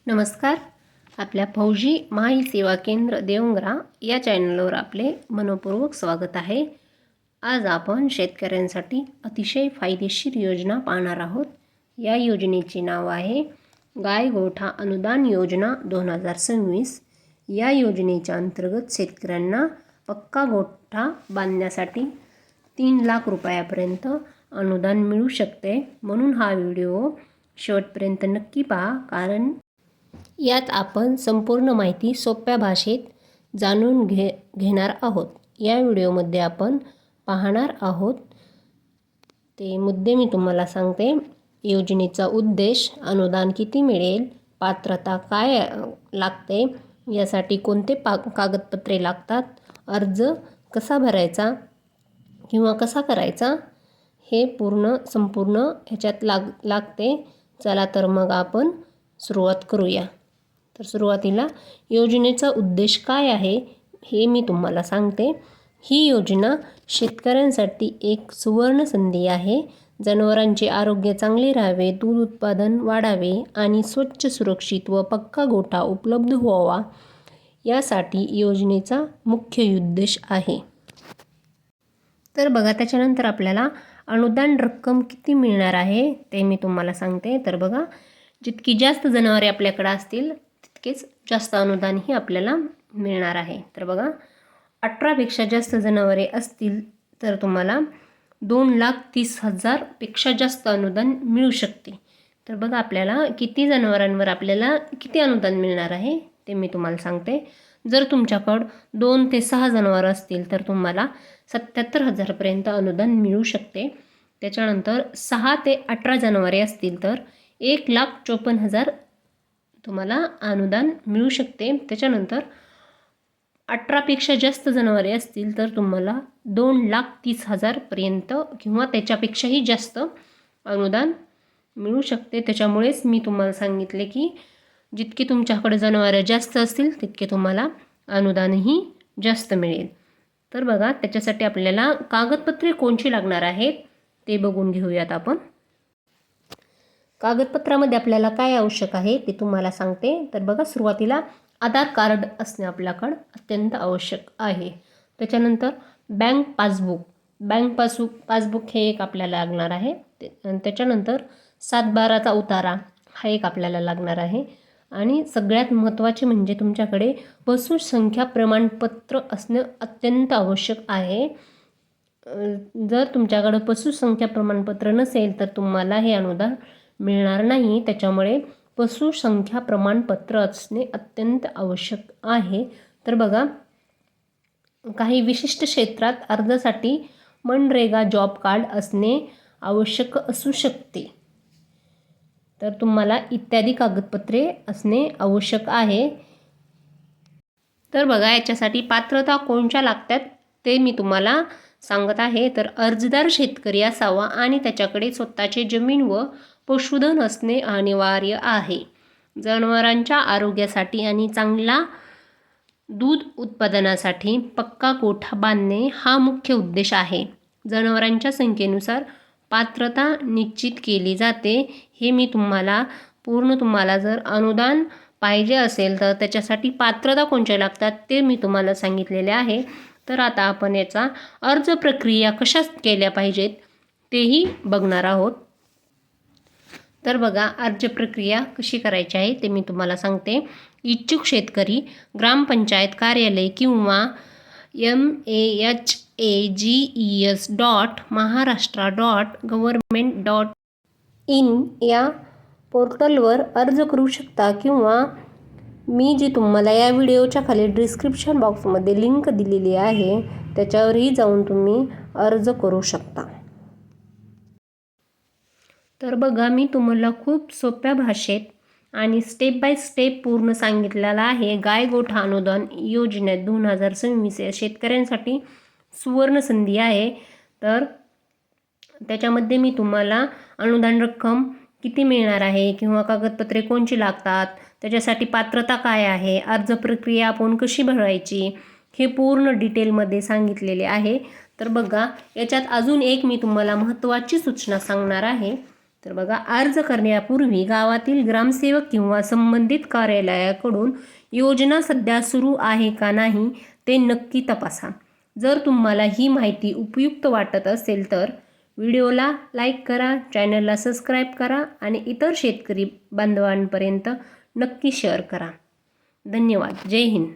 नमस्कार. आपल्या फौजी माई सेवा केंद्र देवंगरा या चॅनलवर आपले मनपूर्वक स्वागत आहे. आज आपण शेतकऱ्यांसाठी अतिशय फायदेशीर योजना पाहणार आहोत. या योजनेचे नाव आहे गाय गोठा अनुदान योजना 2026. या योजनेच्या अंतर्गत शेतकऱ्यांना पक्का गोठा बांधण्यासाठी 3 लाख रुपयापर्यंत अनुदान मिळू शकते. म्हणून हा व्हिडिओ शेवटपर्यंत नक्की पहा, कारण यात आपण संपूर्ण माहिती सोप्या भाषेत जाणून घेणार आहोत. या व्हिडिओमध्ये आपण पाहणार आहोत ते मुद्दे मी तुम्हाला सांगते. योजनेचा उद्देश, अनुदान किती मिळेल, पात्रता काय लागते, यासाठी कोणते कागदपत्रे लागतात, अर्ज कसा भरायचा किंवा कसा करायचा, हे संपूर्ण ह्याच्यात लागते. चला तर मग आपण सुरुवात करूया. तर सुरुवातीला योजनेचा उद्देश काय आहे हे मी तुम्हाला सांगते. ही योजना शेतकऱ्यांसाठी एक सुवर्ण संधी आहे. जनावरांचे आरोग्य चांगले राहावे, दूध उत्पादन वाढावे आणि स्वच्छ, सुरक्षित व पक्का गोठा उपलब्ध व्हावा, यासाठी योजनेचा मुख्य उद्देश आहे. तर बघा, त्याच्यानंतर आपल्याला अनुदान रक्कम किती मिळणार आहे ते मी तुम्हाला सांगते. तर बघा, जितकी जास्त जनावरे आपल्याकडे असतील तितकेच जास्त अनुदानही आपल्याला मिळणार आहे. तर बघा, 18पेक्षा जास्त जनावरे असतील तर तुम्हाला 2,30,000 पेक्षा जास्त अनुदान मिळू शकते. तर बघा, आपल्याला किती जनावरांवर आपल्याला किती अनुदान मिळणार आहे ते मी तुम्हाला सांगते. जर तुमच्याकडं 2 ते 6 जनावर असतील तर तुम्हाला 77,000 पर्यंत अनुदान मिळू शकते. त्याच्यानंतर 6 ते 18 जनावरे असतील तर 1,54,000 तुम्हाला अनुदान मिळू शकते. त्याच्यानंतर 18पेक्षा जास्त जनावरे असतील तर तुम्हाला 2,30,000 पर्यंत किंवा त्याच्यापेक्षाही जास्त अनुदान मिळू शकते. त्याच्यामुळेच मी तुम्हाला सांगितले की जितके तुमच्याकडे जनावरे जास्त असतील तितके तुम्हाला अनुदानही जास्त मिळेल. तर बघा, त्याच्यासाठी आपल्याला कागदपत्रे कोणची लागणार आहेत ते बघून घेऊयात आपण. कागदपत्रामध्ये आपल्याला काय आवश्यक आहे ते तुम्हाला सांगते. तर बघा, सुरुवातीला आधार कार्ड असणे आपल्याकडं अत्यंत आवश्यक आहे. त्याच्यानंतर बँक पासबुक हे एक आपल्याला लागणार आहे. त्याच्यानंतर 7/12चा उतारा हा एक आपल्याला लागणार आहे. आणि सगळ्यात महत्त्वाचे म्हणजे तुमच्याकडे पशुसंख्या प्रमाणपत्र असणं अत्यंत आवश्यक आहे. जर तुमच्याकडं पशुसंख्या प्रमाणपत्र नसेल तर तुम्हाला हे अनुदान मिळणार नाही. त्याच्यामुळे पशुसंख्या प्रमाणपत्र असणे अत्यंत आवश्यक आहे. तर बघा, काही विशिष्ट क्षेत्रात अर्जासाठी मनरेगा जॉब कार्ड असणे आवश्यक असू शकते. तर तुम्हाला इत्यादी कागदपत्रे असणे आवश्यक आहे. तर बघा, याच्यासाठी पात्रता कोणत्या लागतात ते मी तुम्हाला सांगत आहे. तर अर्जदार शेतकरी असावा आणि त्याच्याकडे स्वतःचे जमीन व पशुधन असणे अनिवार्य आहे. जनावरांच्या आरोग्यासाठी आणि चांगला दूध उत्पादनासाठी पक्का गोठा बांधणे हा मुख्य उद्देश आहे. जनावरांच्या संख्येनुसार पात्रता निश्चित केली जाते. हे मी तुम्हाला जर अनुदान पाहिजे असेल तर त्याच्यासाठी पात्रता कोणत्या लागतात ते मी तुम्हाला सांगितलेले आहे. तर आता आपण याचा अर्ज प्रक्रिया कशा केल्या पाहिजेत तेही बघणार आहोत. तर बघा, अर्ज प्रक्रिया कशी करायची आहे ते मी तुम्हाला सांगते. इच्छुक शेतकरी ग्रामपंचायत कार्यालय किंवा mahages.maharashtra.government.in या पोर्टलवर अर्ज करू शकता, किंवा मी जी तुम्हाला या व्हिडिओच्या खाली डिस्क्रिप्शन बॉक्समध्ये लिंक दिलेली आहे त्याच्यावरही जाऊन तुम्ही अर्ज करू शकता. तर बघा, मी तुम्हाला खूप सोप्या भाषेत आणि स्टेप बाय स्टेप पूर्ण सांगितलेला आहे. गाय गोठा अनुदान योजनेत 2026 या शेतकऱ्यांसाठी सुवर्ण संधी आहे. तर त्याच्यामध्ये मी तुम्हाला अनुदान रक्कम किती मिळणार आहे किंवा कागदपत्रे कोणची लागतात, त्याच्यासाठी पात्रता काय आहे, अर्ज प्रक्रिया आपण कशी भरायची, हे पूर्ण डिटेलमध्ये सांगितलेले आहे. तर बघा, याच्यात अजून एक मी तुम्हाला महत्त्वाची सूचना सांगणार आहे. तर बघा, अर्ज करण्यापूर्वी गावातील ग्रामसेवक किंवा संबंधित कार्यालयाकडून योजना सध्या सुरू आहे का नाही ते नक्की तपासा. जर तुम्हाला ही माहिती उपयुक्त वाटत असेल तर व्हिडिओला लाईक करा, चॅनलला सबस्क्राईब करा आणि इतर शेतकरी बांधवांपर्यंत नक्की शेअर करा. धन्यवाद. जय हिंद.